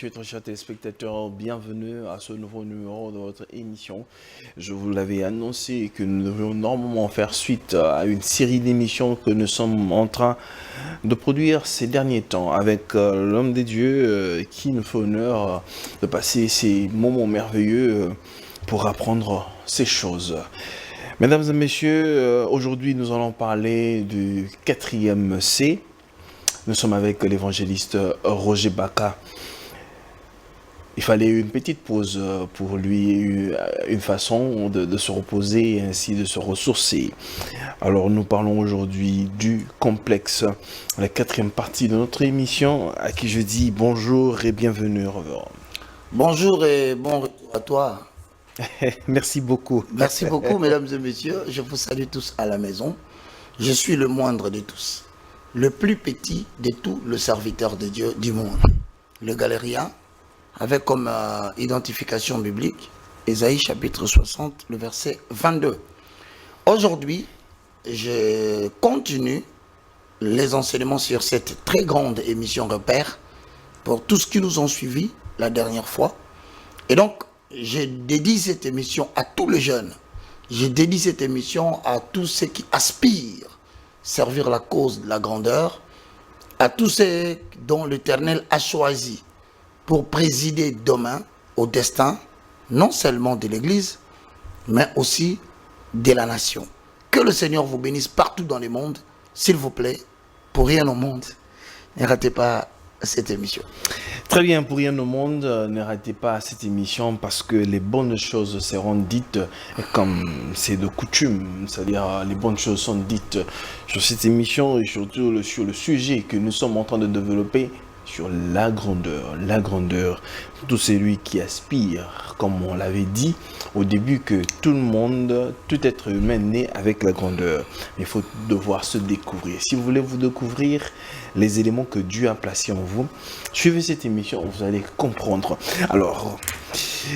messieurs, très chers téléspectateurs, bienvenue à ce nouveau numéro de votre émission. Je vous l'avais annoncé que nous devions normalement faire suite à une série d'émissions que nous sommes en train de produire ces derniers temps avec l'homme des dieux qui nous fait honneur de passer ces moments merveilleux pour apprendre ces choses. Mesdames et messieurs, aujourd'hui nous allons parler du 4e C. Nous sommes avec l'évangéliste Roger Baka. Il fallait une petite pause pour lui, une façon de se reposer et ainsi de se ressourcer. Alors nous parlons aujourd'hui du complexe, la 4e partie de notre émission, à qui je dis bonjour et bienvenue, Reverend. Bonjour et bon retour à toi. Merci beaucoup. Merci beaucoup, mesdames et messieurs. Je vous salue tous à la maison. Je suis le moindre de tous, le plus petit de tout le serviteur de Dieu du monde, le galérien, avec comme identification biblique Ésaïe chapitre 60, le verset 22. Aujourd'hui, je continue les enseignements sur cette très grande émission Repère pour tous qui nous ont suivis la dernière fois. Et donc, je dédie cette émission à tous les jeunes. Je dédie cette émission à tous ceux qui aspirent servir la cause de la grandeur, à tous ceux dont l'Éternel a choisi pour présider demain au destin, non seulement de l'Église, mais aussi de la nation. Que le Seigneur vous bénisse partout dans le monde, s'il vous plaît, pour rien au monde. Ne ratez pas cette émission. Très bien, pour rien au monde, ne ratez pas cette émission parce que les bonnes choses seront dites comme c'est de coutume, c'est-à-dire les bonnes choses sont dites sur cette émission et surtout sur le sujet que nous sommes en train de développer sur la grandeur, tout celui qui aspire, comme on l'avait dit au début, que tout le monde, tout être humain naît avec la grandeur. Il faut devoir se découvrir. Si vous voulez vous découvrir les éléments que Dieu a placés en vous, suivez cette émission, vous allez comprendre. Alors,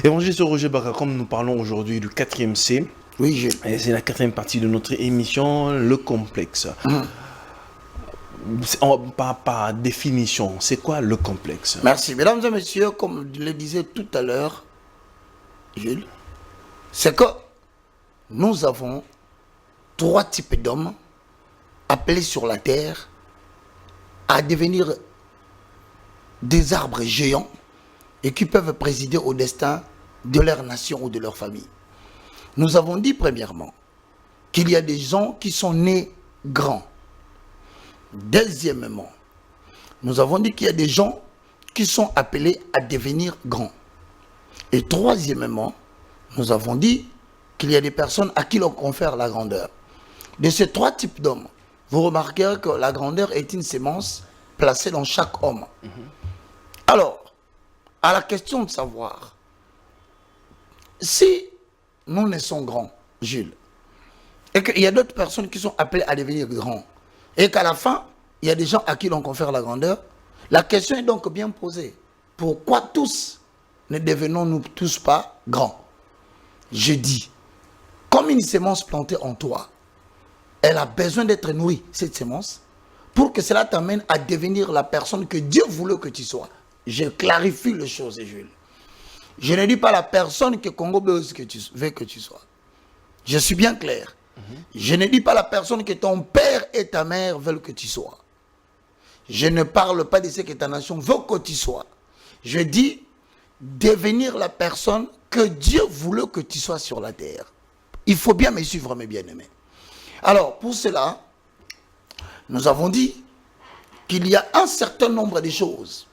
évangéliste Roger Baka, comme nous parlons aujourd'hui du 4e C, oui, c'est la 4e partie de notre émission, le complexe. Par définition, c'est quoi le complexe? Merci. Mesdames et messieurs, comme je le disais tout à l'heure, Jules, c'est que nous avons 3 types d'hommes appelés sur la terre à devenir des arbres géants et qui peuvent présider au destin de leur nation ou de leur famille. Nous avons dit premièrement qu'il y a des gens qui sont nés grands. Deuxièmement, nous avons dit qu'il y a des gens qui sont appelés à devenir grands. Et troisièmement, nous avons dit qu'il y a des personnes à qui l'on confère la grandeur. De ces 3 types d'hommes, vous remarquerez que la grandeur est une sémence placée dans chaque homme. Alors, à la question de savoir, si nous naissons grands, Jules, et qu'il y a d'autres personnes qui sont appelées à devenir grands, et qu'à la fin, il y a des gens à qui l'on confère la grandeur, la question est donc bien posée. Pourquoi tous ne devenons-nous tous pas grands? Je dis, comme une sémence plantée en toi, elle a besoin d'être nourrie, cette sémence, pour que cela t'amène à devenir la personne que Dieu voulait que tu sois. Je clarifie les choses, Jules. Je ne dis pas la personne que Congo veut que tu sois. Je suis bien clair. Je ne dis pas la personne que ton père et ta mère veulent que tu sois. Je ne parle pas de ce que ta nation veut que tu sois. Je dis devenir la personne que Dieu voulait que tu sois sur la terre. Il faut bien me suivre, mes bien-aimés. Alors, pour cela, nous avons dit qu'il y a un certain nombre de choses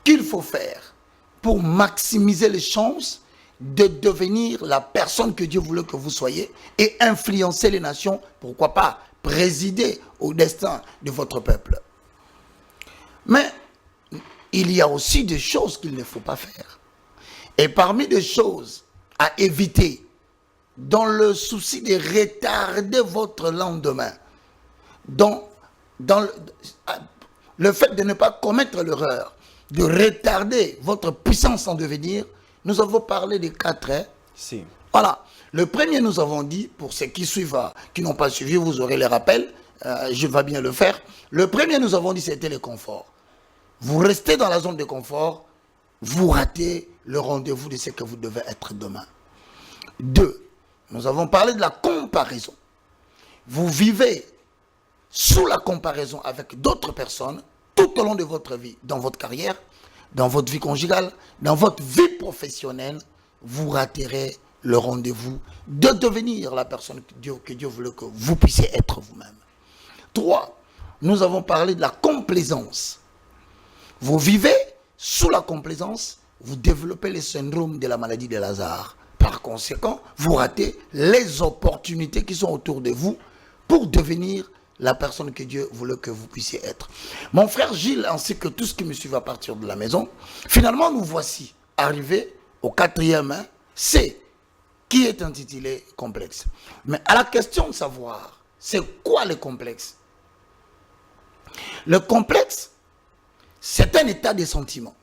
qu'il faut faire pour maximiser les chances de devenir la personne que Dieu voulait que vous soyez et influencer les nations, pourquoi pas présider au destin de votre peuple. Mais il y a aussi des choses qu'il ne faut pas faire. Et parmi les choses à éviter, dans le souci de retarder votre lendemain, dans le fait de ne pas commettre l'erreur, de retarder votre puissance en devenir, nous avons parlé des 4. Si. Voilà. Le premier, nous avons dit, pour ceux qui suivent, qui n'ont pas suivi, vous aurez les rappels, je vais bien le faire. Le premier, nous avons dit, c'était le confort. Vous restez dans la zone de confort vous ratez le rendez-vous de ce que vous devez être demain. 2. Nous avons parlé de la comparaison. Vous vivez sous la comparaison avec d'autres personnes tout au long de votre vie, dans votre carrière, dans votre vie conjugale, dans votre vie professionnelle, vous raterez le rendez-vous de devenir la personne que Dieu voulait que vous puissiez être vous-même. 3. Nous avons parlé de la complaisance. Vous vivez sous la complaisance, vous développez le syndrome de la maladie de Lazare. Par conséquent, vous ratez les opportunités qui sont autour de vous pour devenir la personne que Dieu voulait que vous puissiez être. Mon frère Gilles, ainsi que tous ceux qui me suivent à partir de la maison, finalement, nous voici arrivés au 4e C, qui est intitulé complexe. Mais à la question de savoir, c'est quoi le complexe? Le complexe, c'est un état des sentiments.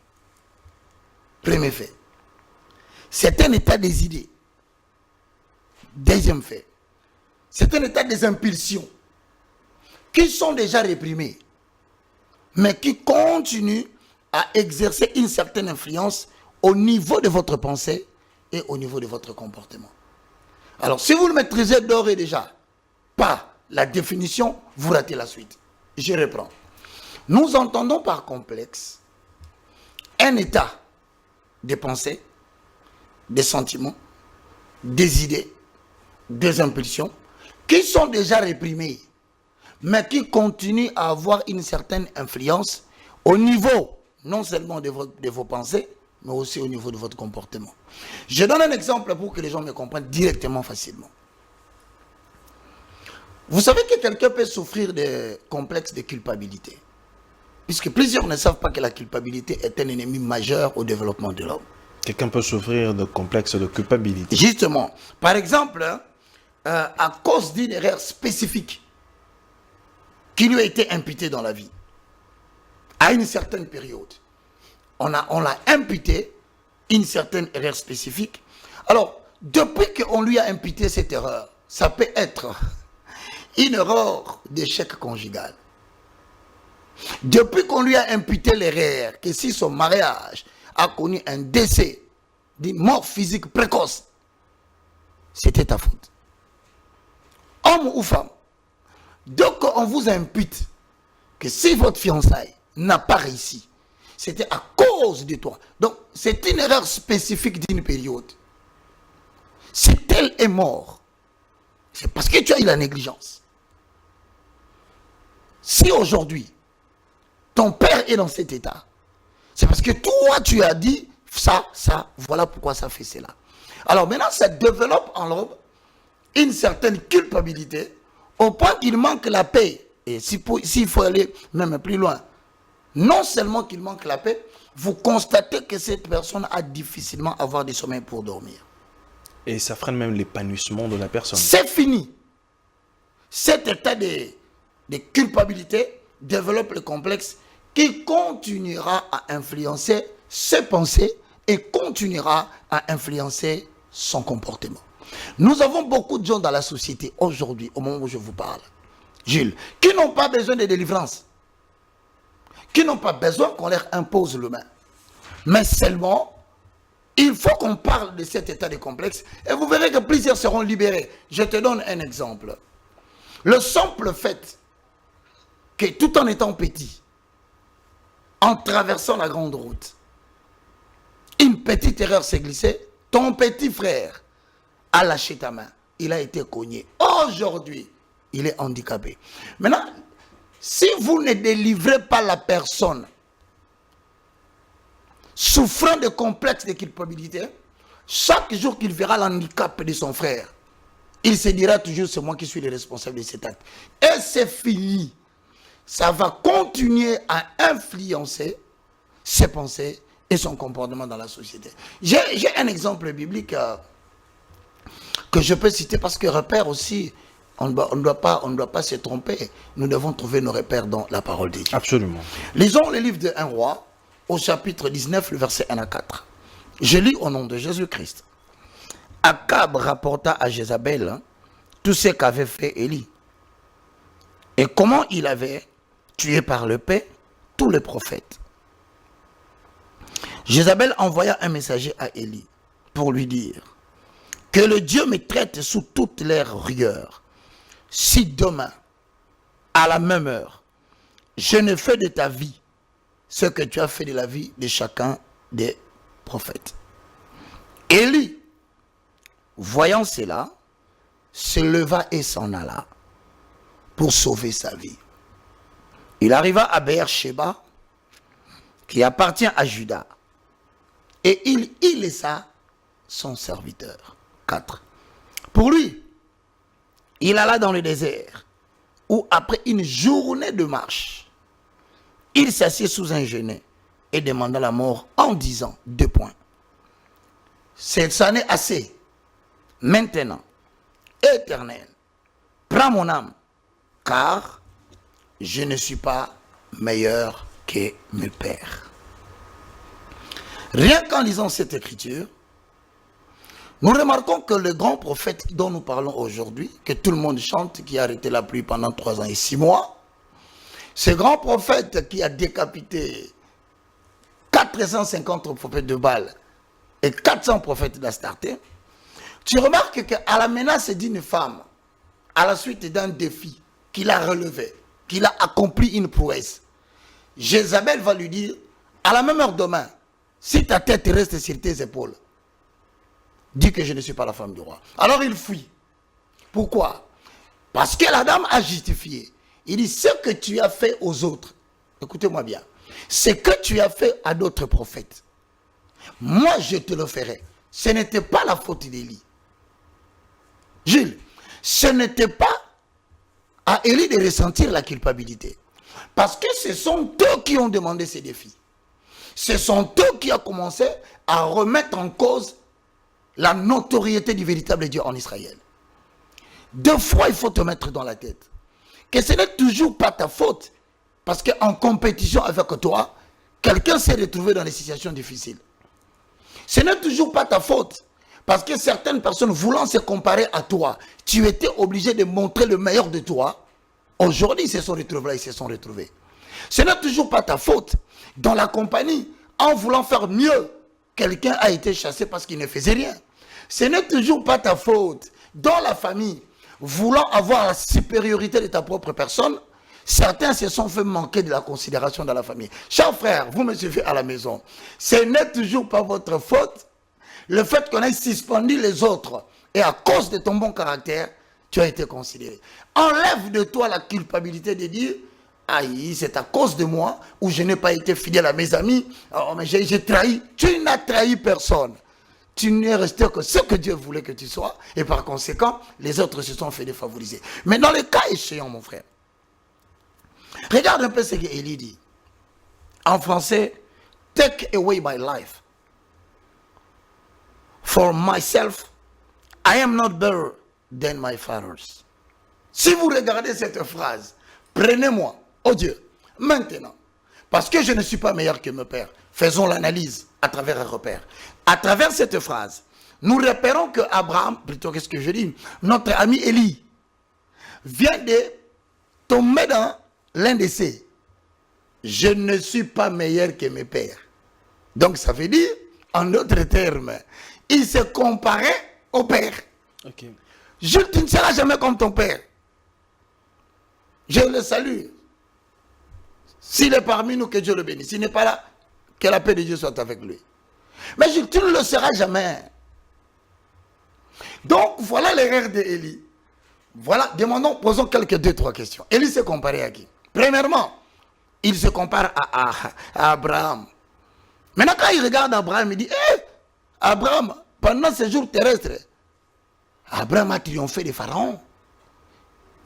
Premier fait. C'est un état des idées. Deuxième fait. C'est un état des impulsions qui sont déjà réprimées, mais qui continuent à exercer une certaine influence au niveau de votre pensée et au niveau de votre comportement. Alors, si vous le maîtrisez d'ores et déjà, pas la définition, vous ratez la suite. Je reprends. Nous entendons par complexe un état des pensées, des sentiments, des idées, des impulsions qui sont déjà réprimées, mais qui continuent à avoir une certaine influence au niveau non seulement de vos pensées, mais aussi au niveau de votre comportement. Je donne un exemple pour que les gens me comprennent directement, facilement. Vous savez que quelqu'un peut souffrir de complexes de culpabilité, puisque plusieurs ne savent pas que la culpabilité est un ennemi majeur au développement de l'homme. Quelqu'un peut souffrir de complexes de culpabilité. Justement, par exemple, à cause d'une erreur spécifique qui lui a été imputée dans la vie, à une certaine période, on l'a imputé une certaine erreur spécifique. Alors, depuis qu'on lui a imputé cette erreur, ça peut être une erreur d'échec conjugal. Depuis qu'on lui a imputé l'erreur, que si son mariage a connu un décès, d'une mort physique précoce, c'était ta faute. Homme ou femme, donc on vous impute que si votre fiançaille n'a pas réussi, c'était à cause de toi. Donc c'est une erreur spécifique d'une période. Si elle est morte, c'est parce que tu as eu la négligence. Si aujourd'hui, ton père est dans cet état, c'est parce que toi, tu as dit ça, voilà pourquoi ça fait cela. Alors maintenant, ça développe en l'homme une certaine culpabilité au point qu'il manque la paix. Et s'il faut aller même plus loin, non seulement qu'il manque la paix, vous constatez que cette personne a difficilement à avoir du sommeil pour dormir. Et ça freine même l'épanouissement de la personne. C'est fini. Cet état de culpabilité développe le complexe qui continuera à influencer ses pensées et continuera à influencer son comportement. Nous avons beaucoup de gens dans la société aujourd'hui, au moment où je vous parle, Gilles, qui n'ont pas besoin de délivrance, qui n'ont pas besoin qu'on leur impose le main. Mais seulement, il faut qu'on parle de cet état de complexe et vous verrez que plusieurs seront libérés. Je te donne un exemple. Le simple fait que tout en étant petit, en traversant la grande route, une petite erreur s'est glissée, ton petit frère a lâché ta main, il a été cogné. Aujourd'hui, il est handicapé. Maintenant, si vous ne délivrez pas la personne souffrant de complexes de culpabilité, chaque jour qu'il verra l'handicap de son frère, il se dira toujours, c'est moi qui suis le responsable de cet acte. Et c'est fini. Ça va continuer à influencer ses pensées et son comportement dans la société. J'ai un exemple biblique que je peux citer parce que repère aussi, on ne doit pas se tromper. Nous devons trouver nos repères dans la parole de Dieu. Absolument. Lisons le livre de 1 roi, au chapitre 19, le verset 1 à 4. Je lis au nom de Jésus-Christ. Akab rapporta à Jézabel tout ce qu'avait fait Élie et comment il avait tué par le paix tous les prophètes. Jézabel envoya un messager à Élie pour lui dire que le Dieu me traite sous toutes les rigueurs. Si demain, à la même heure, je ne fais de ta vie ce que tu as fait de la vie de chacun des prophètes. Élie, voyant cela, se leva et s'en alla pour sauver sa vie. Il arriva à Beersheba, qui appartient à Juda, et il y laissa son serviteur. 4. Pour lui, il alla dans le désert, où après une journée de marche, il s'assied sous un genêt et demanda la mort en disant 2 points. Ça n'est assez. Maintenant, Éternel, prends mon âme, car je ne suis pas meilleur que mes pères. Rien qu'en lisant cette écriture, nous remarquons que le grand prophète dont nous parlons aujourd'hui, que tout le monde chante, qui a arrêté la pluie pendant 3 ans et 6 mois, ce grand prophète qui a décapité 450 prophètes de Baal et 400 prophètes d'Astarté, tu remarques qu'à la menace d'une femme, à la suite d'un défi qu'il a relevé, qu'il a accompli une prouesse, Jézabel va lui dire, à la même heure demain, si ta tête reste sur tes épaules, dis que je ne suis pas la femme du roi. Alors il fuit. Pourquoi? Parce que la dame a justifié. Il dit, ce que tu as fait aux autres, écoutez-moi bien, ce que tu as fait à d'autres prophètes, moi je te le ferai. Ce n'était pas la faute d'Élie. Jules, ce n'était pas à Élie de ressentir la culpabilité. Parce que ce sont eux qui ont demandé ces défis. Ce sont eux qui ont commencé à remettre en cause la notoriété du véritable Dieu en Israël. 2 fois, il faut te mettre dans la tête que ce n'est toujours pas ta faute. Parce qu'en compétition avec toi, quelqu'un s'est retrouvé dans des situations difficiles. Ce n'est toujours pas ta faute. Parce que certaines personnes voulant se comparer à toi, tu étais obligé de montrer le meilleur de toi. Aujourd'hui, ils se sont retrouvés là, ils se sont retrouvés. Ce n'est toujours pas ta faute. Dans la compagnie, en voulant faire mieux, quelqu'un a été chassé parce qu'il ne faisait rien. Ce n'est toujours pas ta faute. Dans la famille, voulant avoir la supériorité de ta propre personne, certains se sont fait manquer de la considération dans la famille. Chers frères, vous me suivez à la maison. Ce n'est toujours pas votre faute. Le fait qu'on ait suspendu les autres et à cause de ton bon caractère, tu as été considéré. Enlève de toi la culpabilité de dire aïe, c'est à cause de moi ou je n'ai pas été fidèle à mes amis, oh, mais j'ai trahi. Tu n'as trahi personne. Tu n'es resté que ce que Dieu voulait que tu sois et par conséquent, les autres se sont fait défavoriser. Mais dans le cas échéant, mon frère, regarde un peu ce qu'Élie dit. En français, take away my life. For myself, I am not better than my fathers. Si vous regardez cette phrase, prenez-moi, oh Dieu, maintenant, parce que je ne suis pas meilleur que mon père. Faisons l'analyse à travers un repère. À travers cette phrase, nous repérons que Abraham, plutôt qu'est-ce que je dis, notre ami Élie, vient de tomber dans l'un de ces. Je ne suis pas meilleur que mes pères. Donc ça veut dire, en d'autres termes, il se comparait au père. Okay. Tu ne seras jamais comme ton père. Je le salue. S'il est parmi nous, que Dieu le bénisse. S'il n'est pas là, que la paix de Dieu soit avec lui. Mais tu ne le seras jamais. Donc, voilà l'erreur d'Élie. Voilà, demandons, posons quelques 2-3 questions. Élie s'est comparé à qui? Premièrement, il se compare à Abraham. Maintenant, quand il regarde Abraham, il dit, Abraham, pendant ces jours terrestres, Abraham a triomphé des pharaons.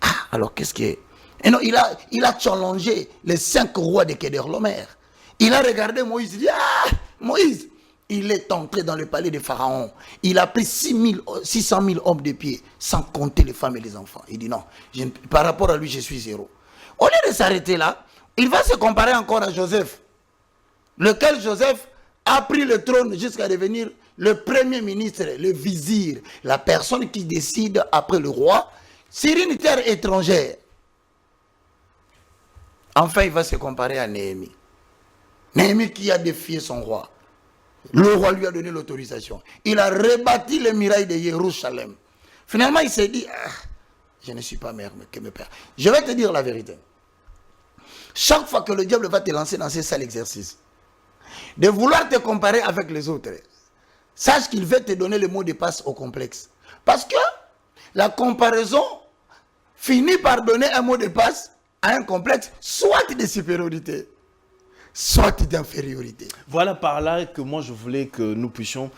Ah, alors qu'est-ce qui est? Et non, il a challengé les 5 rois de Kedorlaomer. Il a regardé Moïse, il dit, Moïse, il est entré dans le palais des pharaons. Il a pris 600 000 hommes de pied, sans compter les femmes et les enfants. Il dit non, par rapport à lui, je suis zéro. Au lieu de s'arrêter là, il va se comparer encore à Joseph. Lequel Joseph a pris le trône jusqu'à devenir le premier ministre, le vizir, la personne qui décide après le roi, sur une terre étrangère. Enfin, il va se comparer à Néhémie. Néhémie qui a défié son roi. Le roi lui a donné l'autorisation. Il a rebâti les murailles de Jérusalem. Finalement, il s'est dit, ah, je ne suis pas mère que mes pères. Je vais te dire la vérité. Chaque fois que le diable va te lancer dans ces sales exercices, de vouloir te comparer avec les autres, sache qu'il va te donner le mot de passe au complexe. Parce que la comparaison finit par donner un mot de passe à un complexe, soit de supériorité, soit d'infériorité. Voilà par là que moi je voulais que nous puissions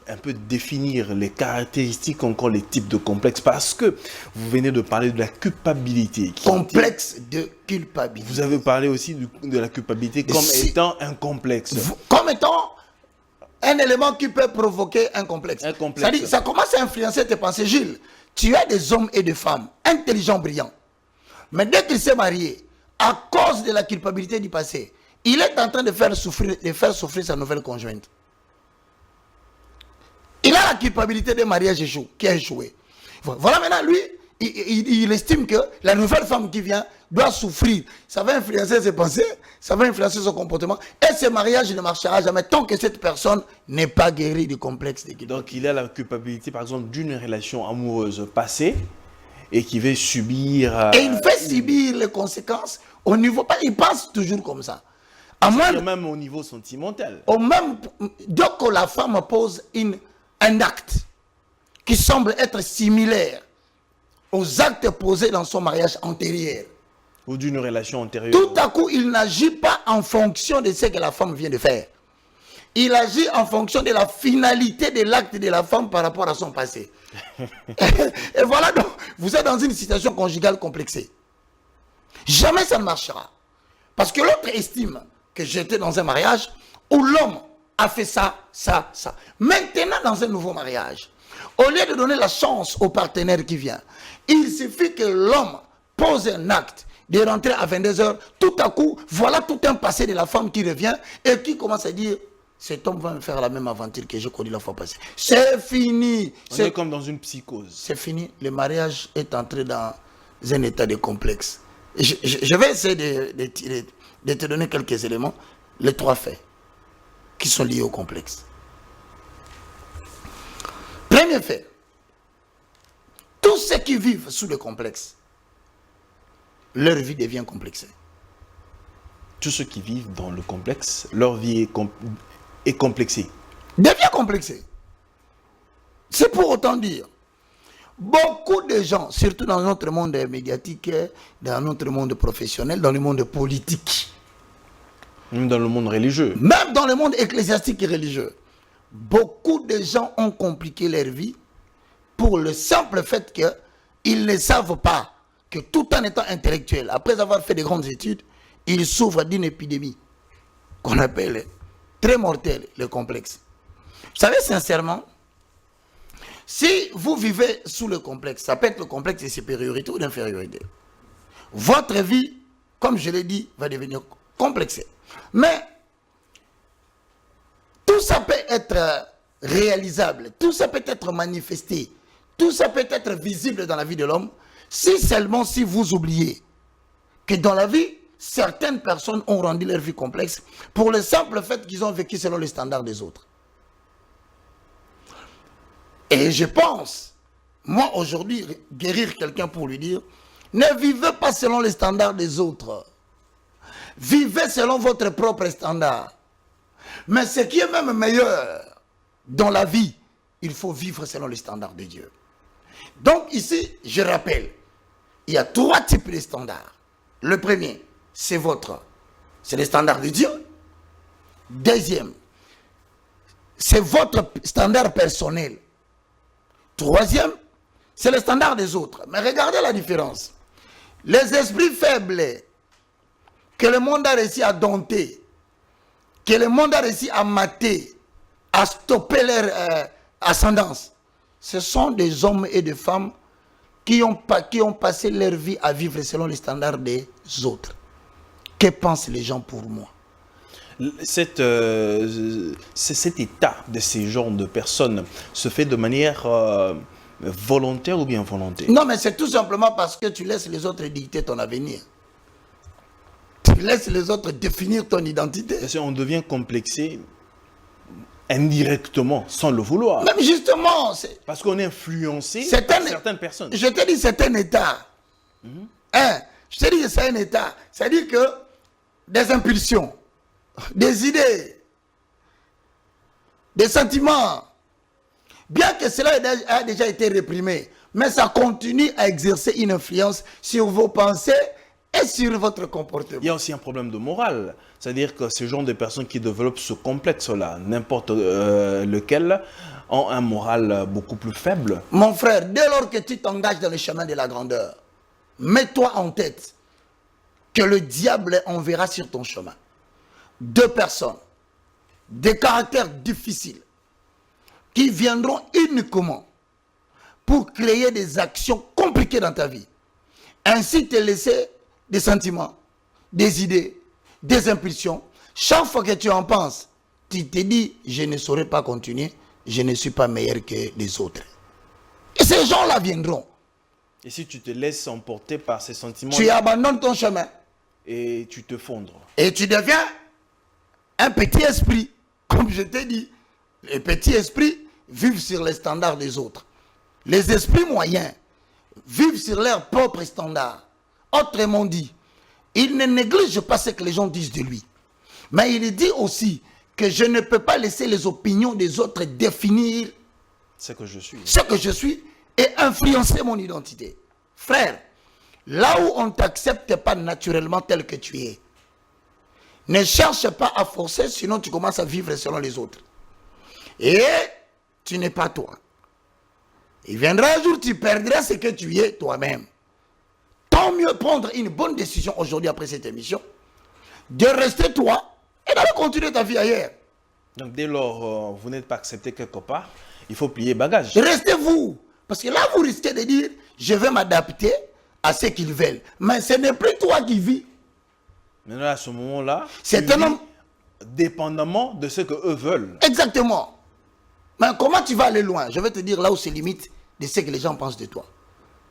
un peu définir les caractéristiques, encore les types de complexes, parce que vous venez de parler de la culpabilité. Complexe de culpabilité. Vous avez parlé aussi de la culpabilité comme étant un complexe. Comme étant un élément qui peut provoquer un complexe. Un complexe. C'est-à-dire, ça commence à influencer tes pensées. Gilles, tu as des hommes et des femmes intelligents, brillants. Mais dès qu'il s'est marié, à cause de la culpabilité du passé, il est en train de faire souffrir sa nouvelle conjointe. Il a la culpabilité des mariages qui a échoué. Voilà maintenant, lui, il estime que la nouvelle femme qui vient doit souffrir. Ça va influencer ses pensées, ça va influencer son comportement. Et ce mariage ne marchera jamais tant que cette personne n'est pas guérie du complexe de culpabilité. Donc il a la culpabilité, par exemple, d'une relation amoureuse passée et qui va subir... Et il fait subir les conséquences au niveau... Il pense toujours comme ça. Même au niveau sentimental. Donc la femme pose un acte qui semble être similaire aux actes posés dans son mariage antérieur. Ou d'une relation antérieure. Tout à coup, il n'agit pas en fonction de ce que la femme vient de faire. Il agit en fonction de la finalité de l'acte de la femme par rapport à son passé. Et voilà donc, vous êtes dans une situation conjugale complexée. Jamais ça ne marchera. Parce que l'autre estime que j'étais dans un mariage où l'homme a fait ça, ça, ça. Maintenant, dans un nouveau mariage, au lieu de donner la chance au partenaire qui vient, il suffit que l'homme pose un acte de rentrer à 22h. Tout à coup, voilà tout un passé de la femme qui revient et qui commence à dire, cet homme va me faire la même aventure que j'ai connue la fois passée. C'est fini. On est comme dans une psychose. C'est fini. Le mariage est entré dans un état de complexe. Je vais essayer de te donner quelques éléments, les 3 faits qui sont liés au complexe. Premier fait, tous ceux qui vivent sous le complexe, leur vie devient complexée. Tous ceux qui vivent dans le complexe, leur vie est complexée. Devient complexée. C'est pour autant dire, beaucoup de gens, surtout dans notre monde médiatique, dans notre monde professionnel, dans le monde politique, même dans le monde religieux, même dans le monde ecclésiastique et religieux, beaucoup de gens ont compliqué leur vie pour le simple fait qu'ils ne savent pas que tout en étant intellectuel, après avoir fait de grandes études, ils souffrent d'une épidémie qu'on appelle très mortelle, le complexe. Vous savez, sincèrement, si vous vivez sous le complexe, ça peut être le complexe de supériorité ou d'infériorité, votre vie, comme je l'ai dit, va devenir complexée. Mais tout ça peut être réalisable, tout ça peut être manifesté, tout ça peut être visible dans la vie de l'homme, si seulement si vous oubliez que dans la vie, certaines personnes ont rendu leur vie complexe pour le simple fait qu'ils ont vécu selon les standards des autres. Et je pense, moi aujourd'hui, guérir quelqu'un pour lui dire, ne vivez pas selon les standards des autres. Vivez selon votre propre standard. Mais ce qui est même meilleur dans la vie, il faut vivre selon les standards de Dieu. Donc ici, je rappelle, il y a 3 types de standards. Le premier, c'est les standards de Dieu. Deuxième, c'est votre standard personnel. Troisième, c'est le standard des autres. Mais regardez la différence. Les esprits faibles que le monde a réussi à dompter, que le monde a réussi à mater, à stopper leur ascendance, ce sont des hommes et des femmes qui ont passé leur vie à vivre selon les standards des autres. Que pensent les gens pour moi? Cet état de ces genres de personnes se fait de manière volontaire ou bien involontaire? Non, mais c'est tout simplement parce que tu laisses les autres dicter ton avenir. Tu laisses les autres définir ton identité. Parce qu'on devient complexé indirectement, sans le vouloir. Même justement, Parce qu'on est influencé c'est par un- certaines personnes. je te dis, c'est un état. Hein? Je te dis que c'est un état. C'est-à-dire que des impulsions, des idées, des sentiments, bien que cela a déjà été réprimé, mais ça continue à exercer une influence sur vos pensées et sur votre comportement. Il y a aussi un problème de morale. C'est-à-dire que ce genre de personnes qui développent ce complexe-là, n'importe lequel, ont un moral beaucoup plus faible. Mon frère, dès lors que tu t'engages dans le chemin de la grandeur, mets-toi en tête que le diable enverra sur ton chemin deux personnes, des caractères difficiles, qui viendront uniquement pour créer des actions compliquées dans ta vie. Ainsi te laisser des sentiments, des idées, des impulsions. Chaque fois que tu en penses, tu te dis, je ne saurais pas continuer, je ne suis pas meilleur que les autres. Et ces gens-là viendront. Et si tu te laisses emporter par ces sentiments Tu abandonnes ton chemin. et tu te fondres. Et tu deviens un petit esprit. Comme je t'ai dit, les petits esprits vivent sur les standards des autres. Les esprits moyens vivent sur leurs propres standards. Autrement dit, il ne néglige pas ce que les gens disent de lui. Mais il dit aussi que je ne peux pas laisser les opinions des autres définir C'est que je suis. ce que je suis et influencer mon identité. Frère, là où on ne t'accepte pas naturellement tel que tu es, ne cherche pas à forcer, sinon tu commences à vivre selon les autres. Et tu n'es pas toi. Il viendra un jour, tu perdras ce que tu es toi-même. Tant mieux prendre une bonne décision aujourd'hui après cette émission, de rester toi et d'aller continuer ta vie ailleurs. Donc dès lors, vous n'êtes pas accepté quelque part, il faut plier bagage. Restez vous. Parce que là, vous risquez de dire, je vais m'adapter à ce qu'ils veulent. Mais ce n'est plus toi qui vis. Maintenant, à ce moment-là, C'est tu un vis homme. dépendamment de ce qu'eux veulent. Exactement. Mais comment tu vas aller loin? Je vais te dire là où c'est limite de ce que les gens pensent de toi.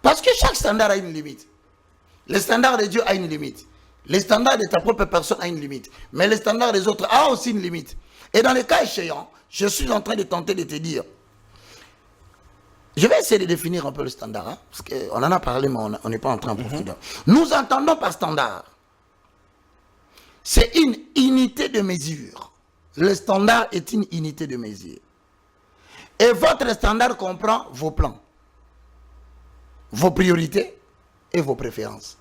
Parce que chaque standard a une limite. Le standard de Dieu a une limite. Le standard de ta propre personne a une limite. Mais le standard des autres a aussi une limite. Et dans le cas échéant, je suis en train de tenter de te dire. Je vais essayer de définir un peu le standard. Hein, parce qu'on en a parlé, mais on n'est pas en train de profiter. Nous entendons par standard. C'est une unité de mesure. Le standard est une unité de mesure. Et votre standard comprend vos plans, vos priorités et vos préférences.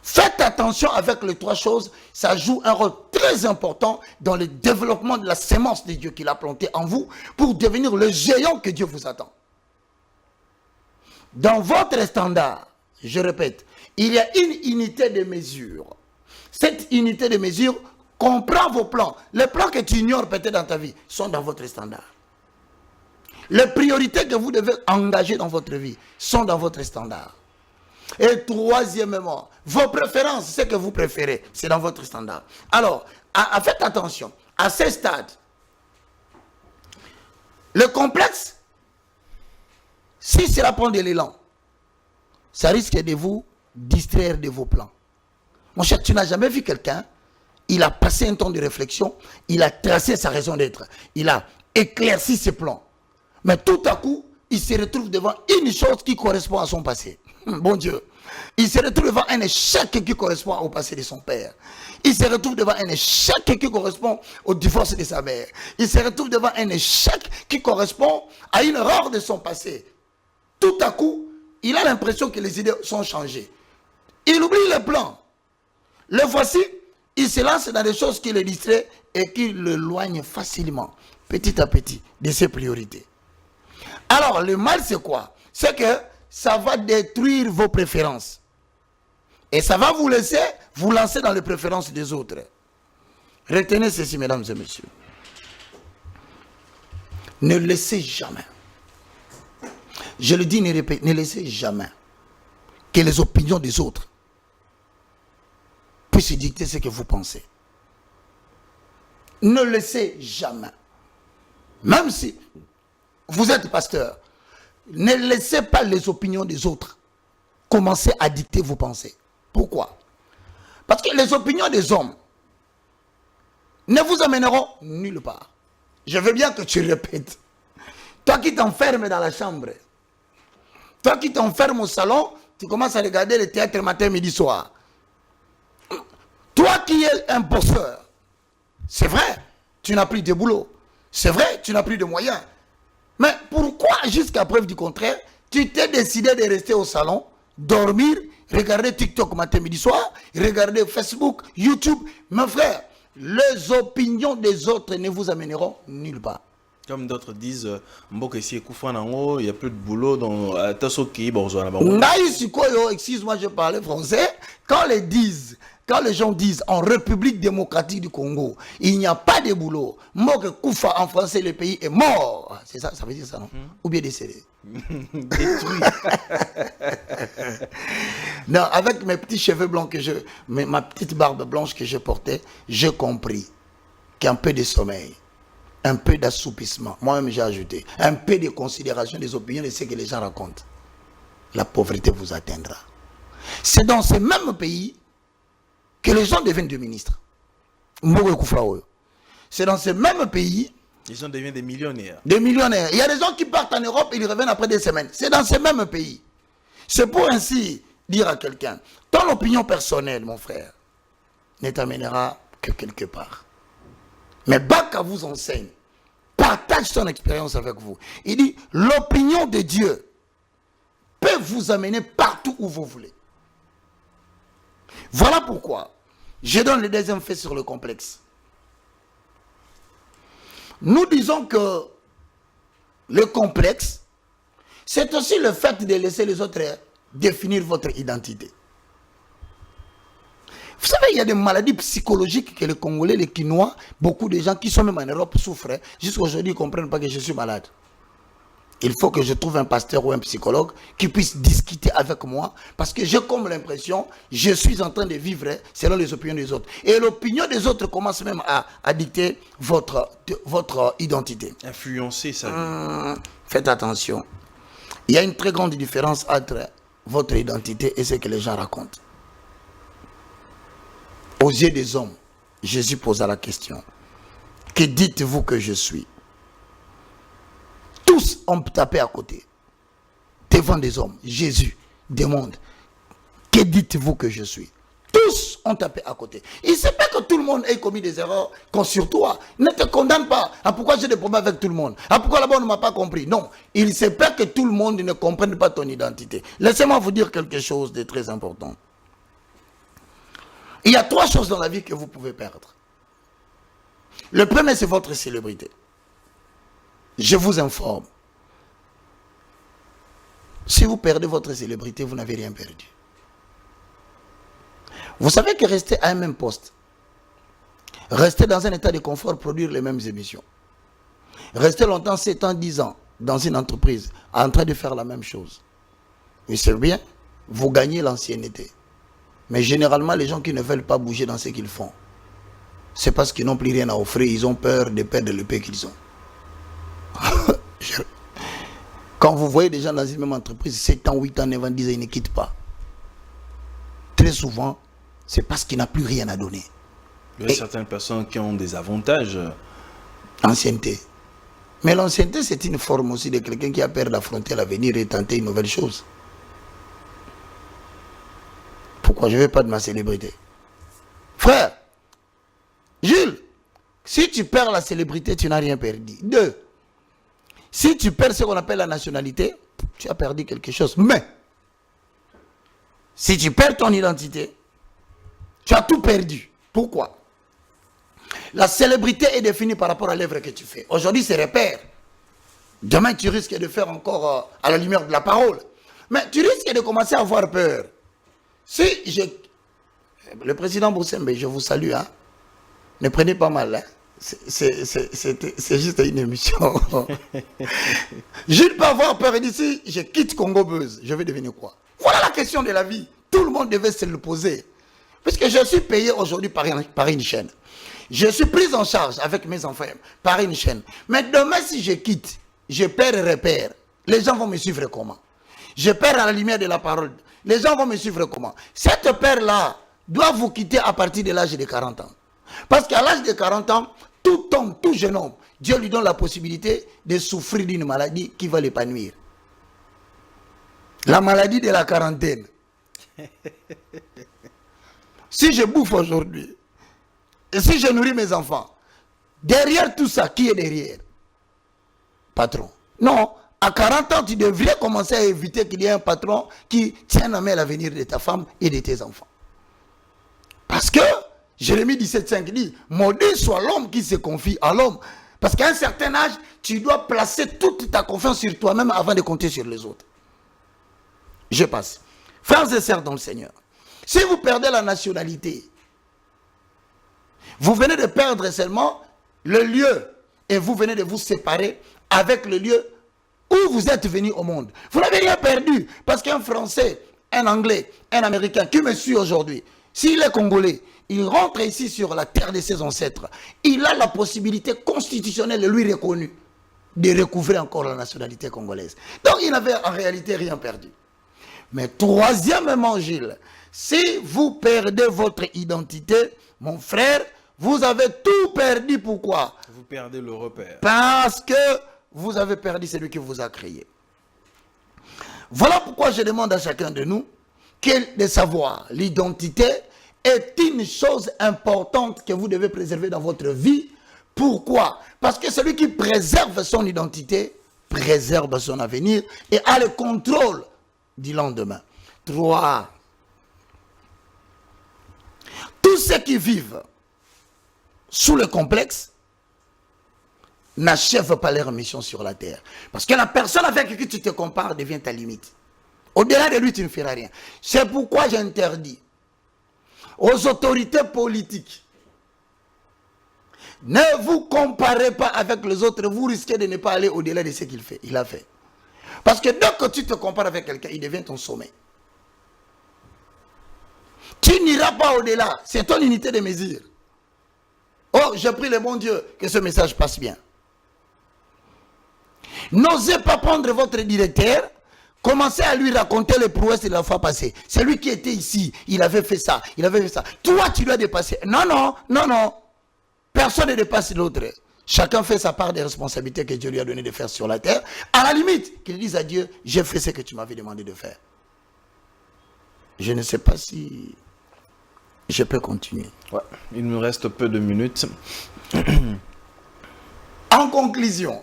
Faites attention avec les trois choses, ça joue un rôle très important dans le développement de la sémence de Dieu qu'il a plantée en vous pour devenir le géant que Dieu vous attend. Dans votre standard, je répète, il y a une unité de mesure. Cette unité de mesure comprend vos plans. Les plans que tu ignores peut-être dans ta vie sont dans votre standard. Les priorités que vous devez engager dans votre vie sont dans votre standard. Et troisièmement, vos préférences, ce que vous préférez, c'est dans votre standard. Alors, faites attention, à ce stade, le complexe, si cela prend de l'élan, ça risque de vous distraire de vos plans. Mon cher, tu n'as jamais vu quelqu'un, il a passé un temps de réflexion, il a tracé sa raison d'être, il a éclairci ses plans. Mais tout à coup, il se retrouve devant une chose qui correspond à son passé. Bon Dieu. Il se retrouve devant un échec qui correspond au passé de son père. Il se retrouve devant un échec qui correspond au divorce de sa mère. Il se retrouve devant un échec qui correspond à une erreur de son passé. Tout à coup, il a l'impression que les idées sont changées. Il oublie le plan. Le voici, il se lance dans des choses qui le distraient et qui l'éloignent facilement, petit à petit, de ses priorités. Alors, le mal, c'est quoi? C'est que ça va détruire vos préférences. Et ça va vous laisser vous lancer dans les préférences des autres. Retenez ceci, mesdames et messieurs. Ne laissez jamais, je le dis, ne laissez jamais que les opinions des autres puissent dicter ce que vous pensez. Ne laissez jamais. Même si vous êtes pasteur, ne laissez pas les opinions des autres commencer à dicter vos pensées. Pourquoi? Parce que les opinions des hommes ne vous amèneront nulle part. je veux bien que tu répètes. Toi qui t'enfermes dans la chambre, toi qui t'enfermes au salon, tu commences à regarder le théâtre matin, midi, soir. Toi qui es un bosseur, c'est vrai, tu n'as plus de boulot. C'est vrai, tu n'as plus de moyens. Mais pourquoi, jusqu'à preuve du contraire, tu t'es décidé de rester au salon, dormir, regarder TikTok matin, midi, soir, regarder Facebook, YouTube? Mon frère, les opinions des autres ne vous amèneront nulle part. Comme d'autres disent, il n'y a plus de boulot dans Tassoki, excuse-moi, je parlais français. Quand les gens disent en République démocratique du Congo, il n'y a pas de boulot. Moke Koufa en français, le pays est mort. C'est ça, ça veut dire ça, non? Ou bien décédé. Détruit. Non, avec mes petits cheveux blancs ma petite barbe blanche que je portais, j'ai compris qu'un peu de sommeil, un peu d'assoupissement, moi-même j'ai ajouté, un peu de considération des opinions de ce que les gens racontent, la pauvreté vous atteindra. C'est dans ce même pays que les gens deviennent des ministres. C'est dans ce même pays. Les gens deviennent des millionnaires. Des millionnaires. Il y a des gens qui partent en Europe et ils reviennent après des semaines. C'est dans ce même pays. C'est pour ainsi dire à quelqu'un, ton opinion personnelle, mon frère, ne t'amènera que quelque part. Mais Baka vous enseigne, partage son expérience avec vous. Il dit, l'opinion de Dieu peut vous amener partout où vous voulez. Voilà pourquoi je donne le deuxième fait sur le complexe. Nous disons que le complexe, c'est aussi le fait de laisser les autres définir votre identité. Vous savez, il y a des maladies psychologiques que les Congolais, les Quinois, beaucoup de gens qui sont même en Europe souffrent. Jusqu'à aujourd'hui, ils ne comprennent pas que je suis malade. Il faut que je trouve un pasteur ou un psychologue qui puisse discuter avec moi parce que j'ai comme l'impression, je suis en train de vivre selon les opinions des autres. Et l'opinion des autres commence même à dicter votre identité. Influencer sa vie. Faites attention. Il y a une très grande différence entre votre identité et ce que les gens racontent. Aux yeux des hommes, Jésus posa la question. Que dites-vous que je suis? Tous ont tapé à côté. Devant des hommes, Jésus demande, que dites-vous que je suis? Tous ont tapé à côté. Il se peut que tout le monde ait commis des erreurs sur toi. Ne te condamne pas. Ah, pourquoi j'ai des problèmes avec tout le monde? Ah, pourquoi là-bas on ne m'a pas compris? Non, il se peut que tout le monde ne comprenne pas ton identité. Laissez-moi vous dire quelque chose de très important. Il y a 3 choses dans la vie que vous pouvez perdre. Le premier, c'est votre célébrité. Je vous informe. Si vous perdez votre célébrité, vous n'avez rien perdu. Vous savez que rester à un même poste, rester dans un état de confort, produire les mêmes émissions, rester longtemps, 7 ans, 10 ans, dans une entreprise, en train de faire la même chose. Oui, c'est bien, vous gagnez l'ancienneté. Mais généralement, les gens qui ne veulent pas bouger dans ce qu'ils font, c'est parce qu'ils n'ont plus rien à offrir, ils ont peur de perdre le peu qu'ils ont. Quand vous voyez des gens dans une même entreprise, 7 ans, 8 ans, 9 ans, 10 ans, ils ne quittent pas. Très souvent, c'est parce qu'il n'a plus rien à donner. Il y a certaines personnes qui ont des avantages. Ancienneté. Mais l'ancienneté, c'est une forme aussi de quelqu'un qui a peur d'affronter l'avenir et tenter une nouvelle chose. Pourquoi je ne veux pas de ma célébrité? Frère, Jules, si tu perds la célébrité, tu n'as rien perdu. 2, si tu perds ce qu'on appelle la nationalité, tu as perdu quelque chose. Mais, si tu perds ton identité, tu as tout perdu. Pourquoi? La célébrité est définie par rapport à l'œuvre que tu fais. Aujourd'hui, c'est repère. Demain, tu risques de faire encore à la lumière de la parole. Mais tu risques de commencer à avoir peur. Le président Boussembe, je vous salue. Hein? Ne prenez pas mal. Hein? C'est juste une émission. Je ne peux pas avoir peur d'ici. Je quitte Congo Buzz. Je vais devenir quoi? Voilà la question de la vie. Tout le monde devait se le poser. Puisque je suis payé aujourd'hui par une chaîne. Je suis pris en charge avec mes enfants par une chaîne. Mais demain, si je quitte, je perds repère. Les gens vont me suivre comment? Je perds à la lumière de la parole. Les gens vont me suivre comment? Cette paire-là doit vous quitter à partir de l'âge de 40 ans. Parce qu'à l'âge de 40 ans, tout homme, tout jeune homme, Dieu lui donne la possibilité de souffrir d'une maladie qui va l'épanouir. La maladie de la quarantaine. Si je bouffe aujourd'hui, et si je nourris mes enfants, derrière tout ça, qui est derrière? Patron. Non, à 40 ans, tu devrais commencer à éviter qu'il y ait un patron qui tienne en main l'avenir de ta femme et de tes enfants. Parce que, Jérémie 17,5 dit, maudit soit l'homme qui se confie à l'homme. Parce qu'à un certain âge, tu dois placer toute ta confiance sur toi-même avant de compter sur les autres. Je passe. Frères et sœurs dans le Seigneur, si vous perdez la nationalité, vous venez de perdre seulement le lieu et vous venez de vous séparer avec le lieu où vous êtes venu au monde. Vous n'avez rien perdu parce qu'un Français, un Anglais, un Américain qui me suit aujourd'hui, s'il est Congolais, il rentre ici sur la terre de ses ancêtres, il a la possibilité constitutionnelle lui reconnue de recouvrer encore la nationalité congolaise. Donc il n'avait en réalité rien perdu. Mais troisièmement, Gilles, si vous perdez votre identité, mon frère, vous avez tout perdu. Pourquoi? Vous perdez le repère. Parce que vous avez perdu celui qui vous a créé. Voilà pourquoi je demande à chacun de nous de savoir l'identité est une chose importante que vous devez préserver dans votre vie. Pourquoi? Parce que celui qui préserve son identité préserve son avenir et a le contrôle du lendemain. 3. Tous ceux qui vivent sous le complexe n'achèvent pas leur mission sur la terre. Parce que la personne avec qui tu te compares devient ta limite. Au-delà de lui, tu ne feras rien. C'est pourquoi j'interdis aux autorités politiques, ne vous comparez pas avec les autres, vous risquez de ne pas aller au-delà de ce qu'il a fait. Parce que dès que tu te compares avec quelqu'un, il devient ton sommet. Tu n'iras pas au-delà, c'est ton unité de mesure. Oh, je prie le bon Dieu que ce message passe bien. N'osez pas prendre votre directeur, commencez à lui raconter les prouesses de la fois passée. C'est lui qui était ici, il avait fait ça, il avait fait ça. Toi, tu dois dépasser. Non, non, non, non. Personne ne dépasse l'autre. Chacun fait sa part des responsabilités que Dieu lui a donné de faire sur la terre. À la limite, qu'il dise à Dieu, j'ai fait ce que tu m'avais demandé de faire. Je ne sais pas si je peux continuer. Ouais, il nous reste peu de minutes. En conclusion,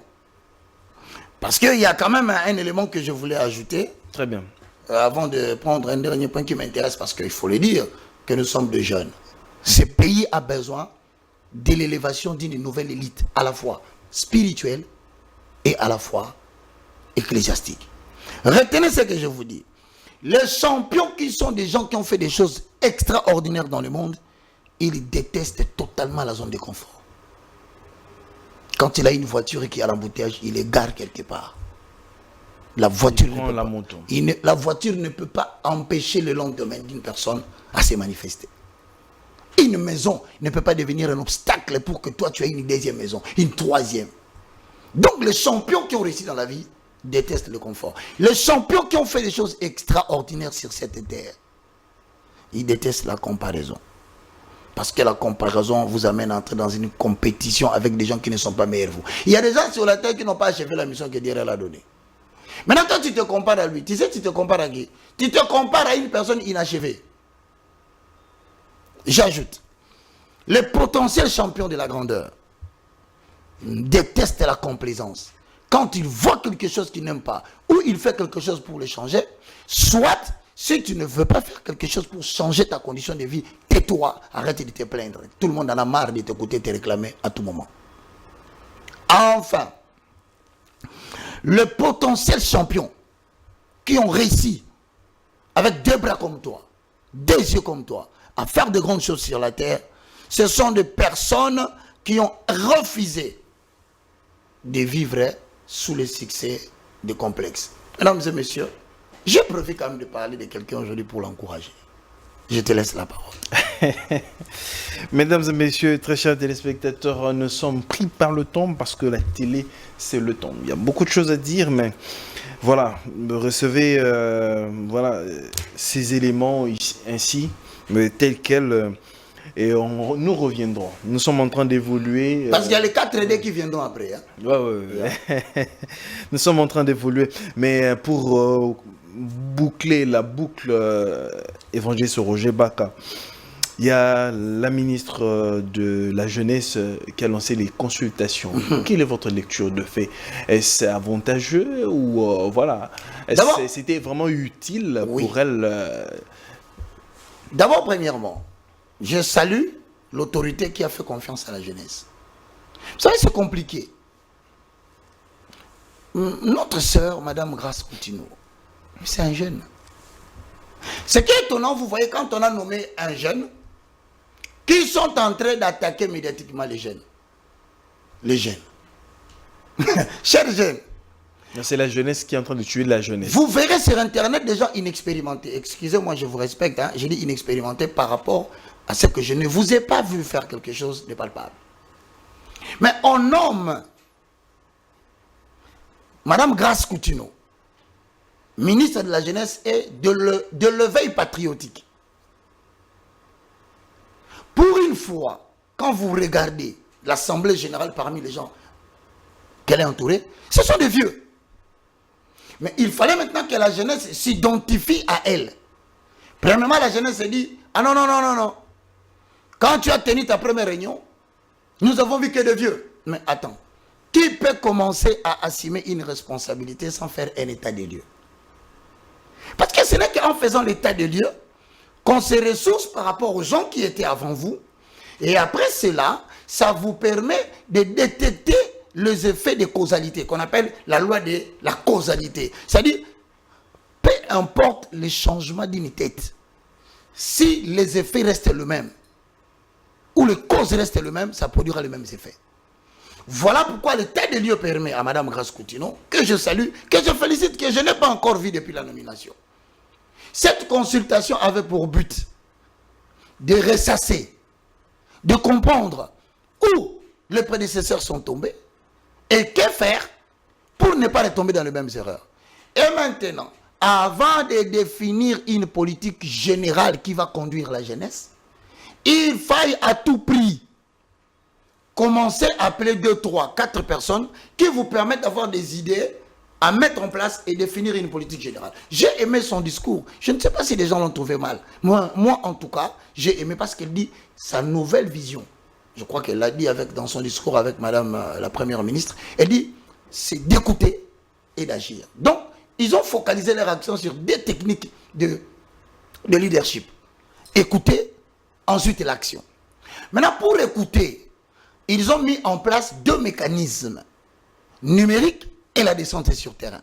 parce qu'il y a quand même un élément que je voulais ajouter. Très bien. Avant de prendre un dernier point qui m'intéresse, parce qu'il faut le dire, que nous sommes des jeunes. Ce pays a besoin de l'élévation d'une nouvelle élite, à la fois spirituelle et à la fois ecclésiastique. Retenez ce que je vous dis. Les champions qui sont des gens qui ont fait des choses extraordinaires dans le monde, ils détestent totalement la zone de confort. Quand il a une voiture et qu'il y a l'embouteillage, il égare quelque part. La voiture, la voiture ne peut pas empêcher le lendemain d'une personne à se manifester. Une maison ne peut pas devenir un obstacle pour que toi tu aies une deuxième maison, une troisième. Donc les champions qui ont réussi dans la vie détestent le confort. Les champions qui ont fait des choses extraordinaires sur cette terre, ils détestent la comparaison. Parce que la comparaison vous amène à entrer dans une compétition avec des gens qui ne sont pas meilleurs que vous. Il y a des gens sur la terre qui n'ont pas achevé la mission que Dieu leur a donnée. Maintenant, toi, tu te compares à lui. Tu sais, tu te compares à qui? Tu te compares à une personne inachevée. J'ajoute, les potentiels champions de la grandeur détestent la complaisance. Quand il voit quelque chose qu'il n'aime pas, ou il fait quelque chose pour le changer, soit, si tu ne veux pas faire quelque chose pour changer ta condition de vie, tais-toi, arrête de te plaindre. Tout le monde en a marre de t'écouter te réclamer à tout moment. Enfin, les potentiels champions qui ont réussi avec 2 bras comme toi, 2 yeux comme toi, à faire de grandes choses sur la terre, ce sont des personnes qui ont refusé de vivre sous le succès des complexes. Mesdames et messieurs, j'ai prévu quand même de parler de quelqu'un aujourd'hui pour l'encourager. Je te laisse la parole. Mesdames et messieurs, très chers téléspectateurs, nous sommes pris par le temps parce que la télé, c'est le temps. Il y a beaucoup de choses à dire, mais voilà, recevez voilà, ces éléments ainsi, mais tels quels. et nous reviendrons. Nous sommes en train d'évoluer. Parce qu'il y a les 4D qui viendront après. Hein. Ouais. Nous sommes en train d'évoluer. Mais pour boucler la boucle évangéliste Roger Baka, il y a la ministre de la Jeunesse qui a lancé les consultations. Quelle est votre lecture de fait? Est-ce avantageux ou voilà? C'était vraiment utile pour elle? D'abord, premièrement, je salue l'autorité qui a fait confiance à la jeunesse. Vous savez, c'est compliqué. Notre sœur, Madame Grace Coutinho, c'est un jeune. Ce qui est étonnant, vous voyez, quand on a nommé un jeune, qui sont en train d'attaquer médiatiquement les jeunes. Les jeunes. Chers jeunes. C'est la jeunesse qui est en train de tuer la jeunesse. Vous verrez sur Internet des gens inexpérimentés. Excusez-moi, je vous respecte. Hein, j'ai dit inexpérimentés par rapport à ce que je ne vous ai pas vu faire quelque chose de palpable. Mais on nomme Madame Grace Coutinho, ministre de la Jeunesse et de l'éveil patriotique. Pour une fois, quand vous regardez l'Assemblée générale parmi les gens qu'elle est entourée, ce sont des vieux. Mais il fallait maintenant que la jeunesse s'identifie à elle. Premièrement, la jeunesse se dit, ah non, non, non, non, non. Quand tu as tenu ta première réunion, nous avons vu que des vieux. Mais attends, qui peut commencer à assumer une responsabilité sans faire un état des lieux? Parce que ce n'est qu'en faisant l'état des lieux qu'on se ressource par rapport aux gens qui étaient avant vous. Et après cela, ça vous permet de détecter les effets de causalité, qu'on appelle la loi de la causalité. C'est-à-dire, peu importe les changements d'une tête, si les effets restent les mêmes, ou les causes restent les mêmes, ça produira les mêmes effets. Voilà pourquoi l'état des lieux permet à Mme Grace Coutinho, que je salue, que je félicite, que je n'ai pas encore vu depuis la nomination. Cette consultation avait pour but de ressasser, de comprendre où les prédécesseurs sont tombés et que faire pour ne pas retomber dans les mêmes erreurs. Et maintenant, avant de définir une politique générale qui va conduire la jeunesse, il faille à tout prix commencer à appeler 2, 3, 4 personnes qui vous permettent d'avoir des idées à mettre en place et définir une politique générale. J'ai aimé son discours. Je ne sais pas si les gens l'ont trouvé mal. Moi, en tout cas, j'ai aimé parce qu'elle dit sa nouvelle vision. Je crois qu'elle l'a dit dans son discours avec Madame la Première ministre. Elle dit, c'est d'écouter et d'agir. Donc, ils ont focalisé leur action sur des techniques de leadership. Écouter, ensuite l'action. Maintenant, pour écouter, ils ont mis en place 2 mécanismes, numériques et la descente sur terrain.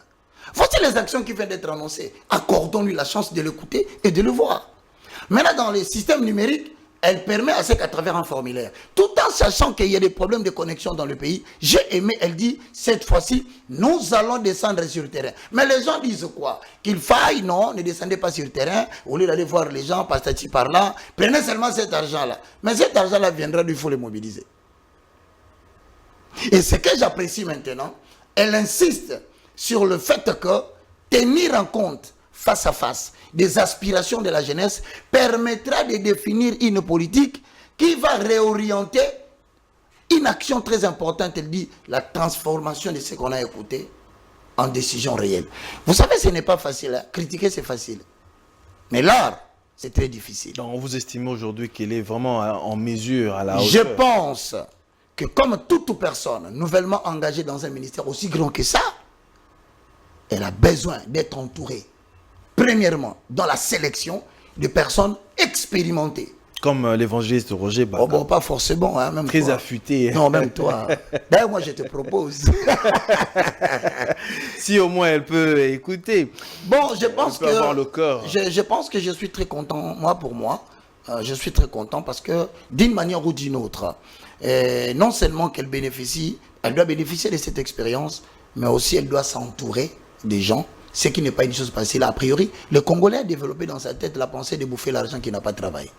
Voici les actions qui viennent d'être annoncées. Accordons-lui la chance de l'écouter et de le voir. Maintenant, dans les systèmes numériques, elle permet à ce qu'à travers un formulaire, tout en sachant qu'il y a des problèmes de connexion dans le pays, j'ai aimé, elle dit, cette fois-ci, nous allons descendre sur le terrain. Mais les gens disent quoi? Qu'il faille, non, ne descendez pas sur le terrain, au lieu d'aller voir les gens, par-ci, par-là, prenez seulement cet argent-là. Mais cet argent-là viendra, il faut le mobiliser. Et ce que j'apprécie maintenant, elle insiste sur le fait que tenir en compte face à face des aspirations de la jeunesse permettra de définir une politique qui va réorienter une action très importante. Elle dit la transformation de ce qu'on a écouté en décision réelle. Vous savez, ce n'est pas facile. Hein? Critiquer, c'est facile. Mais l'art, c'est très difficile. Donc, vous estimez aujourd'hui qu'elle est vraiment en mesure, à la hauteur? Je pense que comme toute personne nouvellement engagée dans un ministère aussi grand que ça, elle a besoin d'être entourée, premièrement, dans la sélection de personnes expérimentées. Comme l'évangéliste Roger Baka. Oh bon, pas forcément, hein, même très toi. affûté. Non, même toi. D'ailleurs, moi, je te propose. Si au moins elle peut écouter. Bon, je pense que avoir le cœur. Je pense que je suis très content, moi pour moi. Je suis très content parce que d'une manière ou d'une autre, non seulement qu'elle bénéficie, elle doit bénéficier de cette expérience, mais aussi elle doit s'entourer des gens, ce qui n'est pas une chose facile. A priori, le Congolais a développé dans sa tête la pensée de bouffer l'argent qu'il n'a pas travaillé.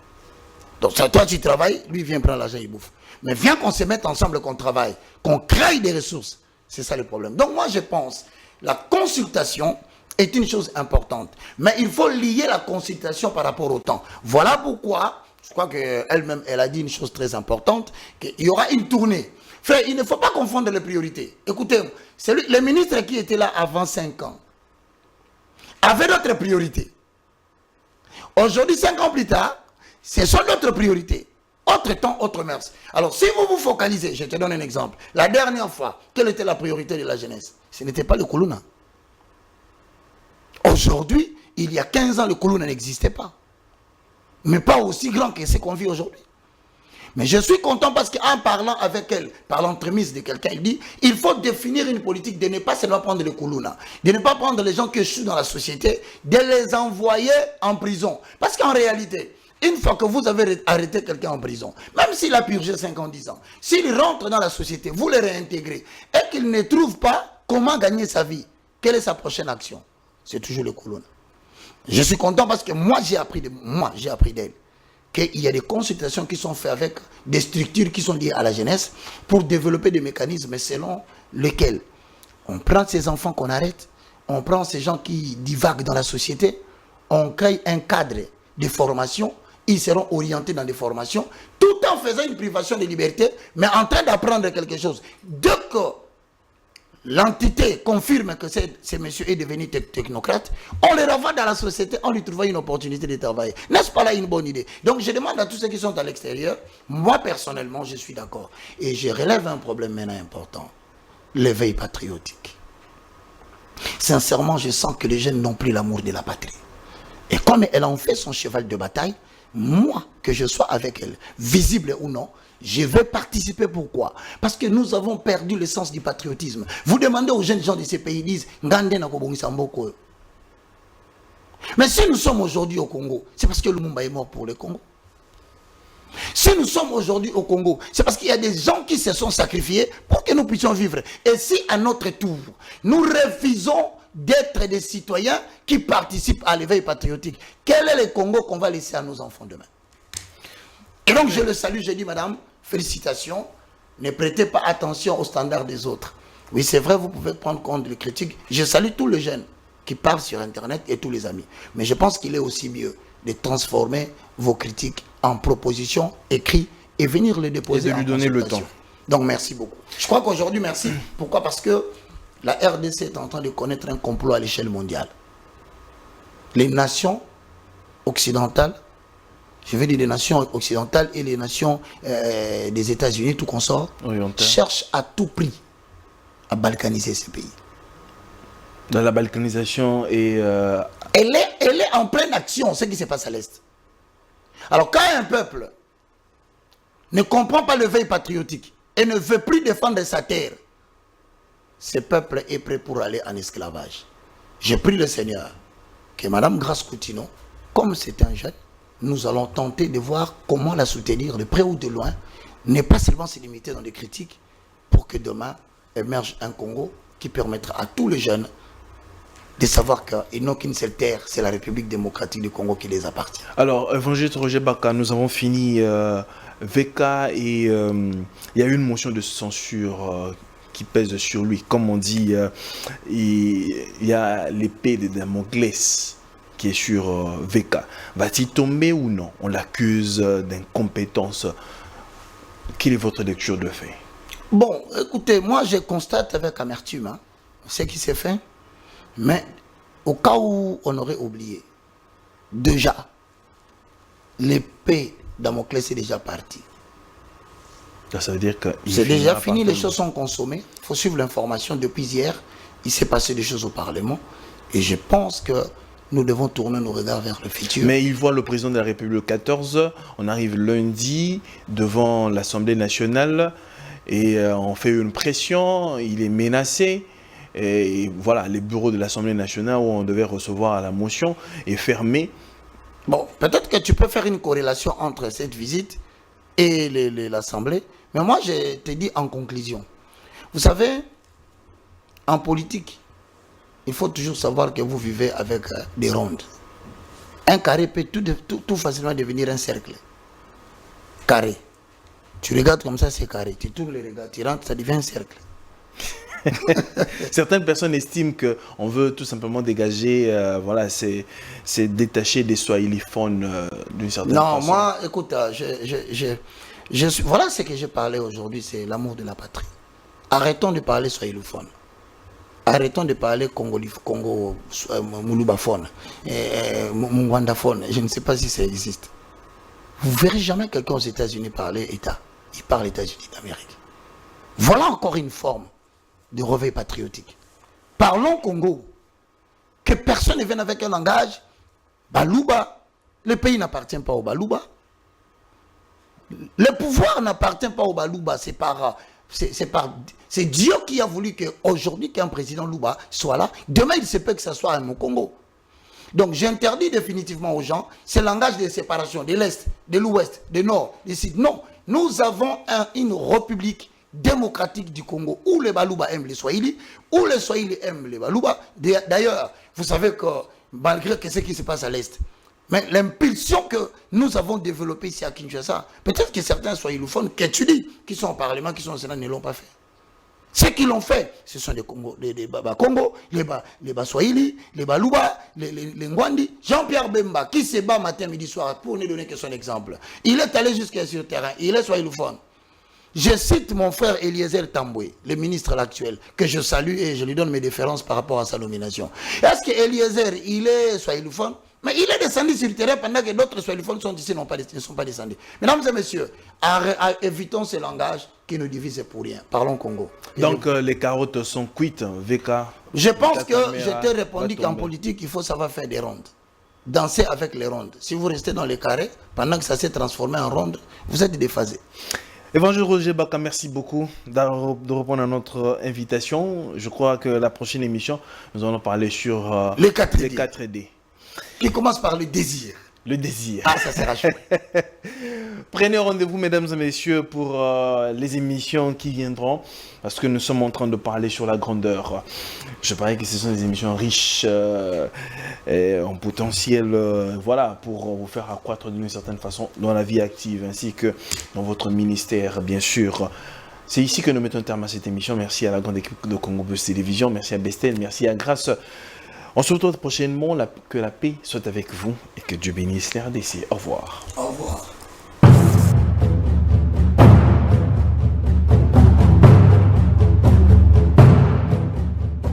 Donc toi tu travailles, lui vient prendre l'argent, il bouffe. Mais viens qu'on se mette ensemble, qu'on travaille, qu'on crée des ressources. C'est ça le problème. Donc moi je pense, la consultation est une chose importante. Mais il faut lier la consultation par rapport au temps. Voilà pourquoi Je crois qu'elle-même, elle a dit une chose très importante, qu'il y aura une tournée. Frère, il ne faut pas confondre les priorités. Écoutez, les ministres qui étaient là avant 5 ans avaient d'autres priorités. Aujourd'hui, 5 ans plus tard, ce sont d'autres priorités. Autre temps, autre mœurs. Alors, si vous vous focalisez, je te donne un exemple. La dernière fois, quelle était la priorité de la jeunesse? Ce n'était pas le Koulouna. Aujourd'hui, il y a 15 ans, le Koulouna n'existait pas. Mais pas aussi grand que ce qu'on vit aujourd'hui. Mais je suis content parce qu'en parlant avec elle, par l'entremise de quelqu'un, il dit, il faut définir une politique de ne pas seulement prendre le Koulouna, de ne pas prendre les gens qui échouent dans la société, de les envoyer en prison. Parce qu'en réalité, une fois que vous avez arrêté quelqu'un en prison, même s'il a purgé 5 ans, 10 ans, s'il rentre dans la société, vous le réintégrez, et qu'il ne trouve pas comment gagner sa vie, quelle est sa prochaine action? C'est toujours le Koulouna. Je suis content parce que moi, j'ai appris d'elle qu'il y a des consultations qui sont faites avec des structures qui sont liées à la jeunesse pour développer des mécanismes selon lesquels on prend ces enfants qu'on arrête, on prend ces gens qui divaguent dans la société, on crée un cadre de formation, ils seront orientés dans des formations, tout en faisant une privation de liberté, mais en train d'apprendre quelque chose. Dès que l'entité confirme que ce monsieur est devenu technocrate, on le renvoie dans la société, on lui trouve une opportunité de travailler. N'est-ce pas là une bonne idée? Donc je demande à tous ceux qui sont à l'extérieur, moi personnellement je suis d'accord. Et je relève un problème maintenant important, l'éveil patriotique. Sincèrement, je sens que les jeunes n'ont plus l'amour de la patrie. Et comme elle en fait son cheval de bataille, moi, que je sois avec elle, visible ou non, je vais participer. Pourquoi? Parce que nous avons perdu le sens du patriotisme. Vous demandez aux jeunes gens de ces pays, ils disent Ngande na kobongisa mboko. Mais si nous sommes aujourd'hui au Congo, c'est parce que Lumumba est mort pour le Congo. Si nous sommes aujourd'hui au Congo, c'est parce qu'il y a des gens qui se sont sacrifiés pour que nous puissions vivre. Et si à notre tour, nous refusons d'être des citoyens qui participent à l'éveil patriotique, quel est le Congo qu'on va laisser à nos enfants demain? Et donc je le salue, je dis madame, félicitations, ne prêtez pas attention aux standards des autres. Oui, c'est vrai, vous pouvez prendre compte des critiques. Je salue tous les jeunes qui parlent sur Internet et tous les amis. Mais je pense qu'il est aussi mieux de transformer vos critiques en propositions écrites et venir les déposer et de lui donner le temps. Donc merci beaucoup. Je crois qu'aujourd'hui, merci. Pourquoi? Parce que la RDC est en train de connaître un complot à l'échelle mondiale. Les nations occidentales, je veux dire les nations occidentales et les nations des États-Unis, tout consort, cherchent à tout prix à balkaniser ces pays. Dans la balkanisation et... Elle est en pleine action, ce qui se passe à l'Est. Alors quand un peuple ne comprend pas le veille patriotique et ne veut plus défendre sa terre, ce peuple est prêt pour aller en esclavage. Je prie le Seigneur que Madame Grace Coutinho, comme c'est un jeune, nous allons tenter de voir comment la soutenir de près ou de loin, ne pas seulement se limiter dans des critiques, pour que demain émerge un Congo qui permettra à tous les jeunes de savoir qu'ils n'ont qu'une seule terre, c'est la République démocratique du Congo qui les appartient. Alors, évangéliste Roger Baka, nous avons fini VK et il y a eu une motion de censure qui pèse sur lui. Comme on dit, il y a l'épée de Damoclès qui est sur VK. Va-t-il tomber ou non? On l'accuse d'incompétence. Quelle est votre lecture de fait? Bon, écoutez, moi je constate avec amertume ce qui s'est fait. Mais au cas où on aurait oublié, déjà, l'épée Damoclès est déjà partie. Ça veut dire que c'est déjà fini, les choses sont consommées. Il faut suivre l'information. Depuis hier, il s'est passé des choses au Parlement. Et je pense que nous devons tourner nos regards vers le futur. Mais il voit le président de la République le 14, on arrive lundi devant l'Assemblée nationale et on fait une pression, il est menacé. Et voilà, les bureaux de l'Assemblée nationale où on devait recevoir la motion est fermé. Bon, peut-être que tu peux faire une corrélation entre cette visite et l'Assemblée. Mais moi, je te dis en conclusion. Vous savez, en politique, il faut toujours savoir que vous vivez avec des rondes. Un carré peut tout facilement devenir un cercle. Carré. Tu regardes comme ça, c'est carré. Tu tournes les regards, tu rentres, ça devient un cercle. Certaines personnes estiment qu'on veut tout simplement dégager, voilà, c'est détacher des swahiliphones d'une certaine façon. Non, moi, écoute, voilà ce que j'ai parlé aujourd'hui, c'est l'amour de la patrie. Arrêtons de parler swahilophone. Arrêtons de parler Congo Mouloubaphone, Mwandaphone. Je ne sais pas si ça existe. Vous verrez jamais quelqu'un aux États-Unis parler État. Il parle États-Unis d'Amérique. Voilà encore une forme de réveil patriotique. Parlons Congo. Que personne ne vienne avec un langage. Balouba. Le pays n'appartient pas au Balouba. Le pouvoir n'appartient pas au Balouba. C'est Dieu qui a voulu qu'aujourd'hui qu'un président Louba soit là. Demain, il se peut que ce soit un Congo. Donc, j'interdis définitivement aux gens ce langage de séparation de l'Est, de l'Ouest, du Nord, du Sud. Non, nous avons une république démocratique du Congo où les Balouba aiment les Swahili, où les Swahili aiment les Balouba. D'ailleurs, vous savez que malgré ce qui se passe à l'Est, mais l'impulsion que nous avons développée ici à Kinshasa, peut-être que certains swahilophones qui sont au Parlement, qui sont au Sénat, ne l'ont pas fait. Ceux qui l'ont fait, ce sont des Congo, les Congo, les Swahili, les Balouba, les Ngwandi. Jean-Pierre Bemba, qui se bat matin, midi, soir, pour ne donner que son exemple. Il est allé jusqu'à sur le terrain, il est swahilophone. Je cite mon frère Eliezer Tamboué, le ministre actuel, que je salue et je lui donne mes déférences par rapport à sa nomination. Est-ce que Eliezer, il est swahilophone? Mais il est descendu sur le terrain pendant que d'autres swahilophones sont ici, ne sont pas descendus. Mesdames et messieurs, évitons ce langage qui nous divise pour rien. Parlons Congo. Donc les carottes sont cuites, VK. Je pense que je t'ai répondu qu'en politique, il faut savoir faire des rondes. Danser avec les rondes. Si vous restez dans les carrés, pendant que ça s'est transformé en ronde, vous êtes déphasé. Évangile Roger Baka, merci beaucoup de répondre à notre invitation. Je crois que la prochaine émission, nous allons parler sur les 4D. Les 4D. Qui commence par le désir. Le désir. Ah, ça sera chouette. Prenez rendez-vous, mesdames et messieurs, pour les émissions qui viendront, parce que nous sommes en train de parler sur la grandeur. Je parie que ce sont des émissions riches en potentiel, voilà, pour vous faire accroître d'une certaine façon dans la vie active, ainsi que dans votre ministère, bien sûr. C'est ici que nous mettons un terme à cette émission. Merci à la grande équipe de Congo Buzz Télévision, merci à Bestel, merci à Grâce. On se retrouve prochainement, que la paix soit avec vous et que Dieu bénisse l'RDC. Au revoir. Au revoir.